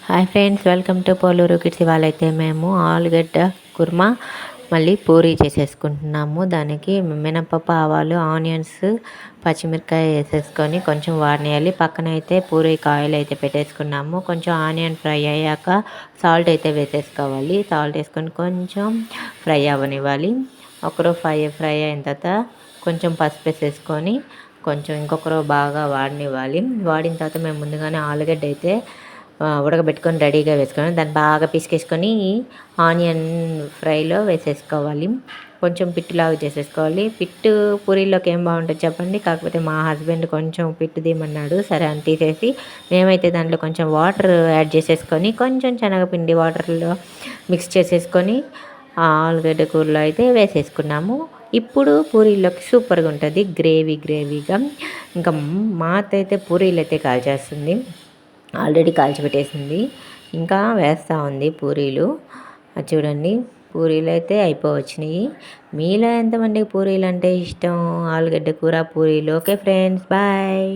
Hi friends, welcome to Poluru kids. ఇవాళైతే మేము ఆలుగడ్డ కుర్మా మళ్ళీ పూరీ చేసేసుకుంటున్నాము. దానికి మినపప్పు, ఆవాలు, ఆనియన్స్, పచ్చిమిరకాయ వేసేసుకొని కొంచెం వాడనేయాలి. పక్కన అయితే పూరీకి ఆయిల్ అయితే పెట్టేసుకున్నాము. కొంచెం ఆనియన్ ఫ్రై అయ్యాక సాల్ట్ అయితే వేసేసుకోవాలి. సాల్ట్ వేసుకొని కొంచెం ఫ్రై అవ్వనివ్వాలి. ఒకరు ఫ్రై అయిన తర్వాత కొంచెం పసుపు వేసేసుకొని కొంచెం ఇంకొకరు బాగా వాడనివ్వాలి. వాడిన తర్వాత మేము ముందుగానే ఆలుగడ్డ అయితే ఉడకబెట్టుకొని రెడీగా వేసుకొని దాన్ని బాగా పిసికేసుకొని ఆనియన్ ఫ్రైలో వేసేసుకోవాలి. కొంచెం పిట్టులాగా చేసేసుకోవాలి. పిట్టు పూరీలోకి ఏం బాగుంటుంది చెప్పండి. కాకపోతే మా హస్బెండ్ కొంచెం పిట్టు తీయమన్నాడు. సరే అని తీసేసి మేమైతే దాంట్లో కొంచెం వాటర్ యాడ్ చేసేసుకొని కొంచెం శనగపిండి వాటర్లో మిక్స్ చేసేసుకొని ఆలుగడ్డ కూరలో అయితే వేసేసుకున్నాము. ఇప్పుడు పూరీలోకి సూపర్గా ఉంటుంది, గ్రేవీగా. ఇంకా మా అత్త అయితే పూరీలు అయితే కాల్చేస్తుంది. ఆల్రెడీ కాల్చిపెట్టేసింది, ఇంకా వేస్తూ ఉంది పూరీలు. అది చూడండి, పూరీలు అయితే అయిపోవచ్చినాయి. మీలో ఎంతమందికి పూరీలు అంటే ఇష్టం? ఆలుగడ్డ కూర పూరీలు. Okay friends, bye.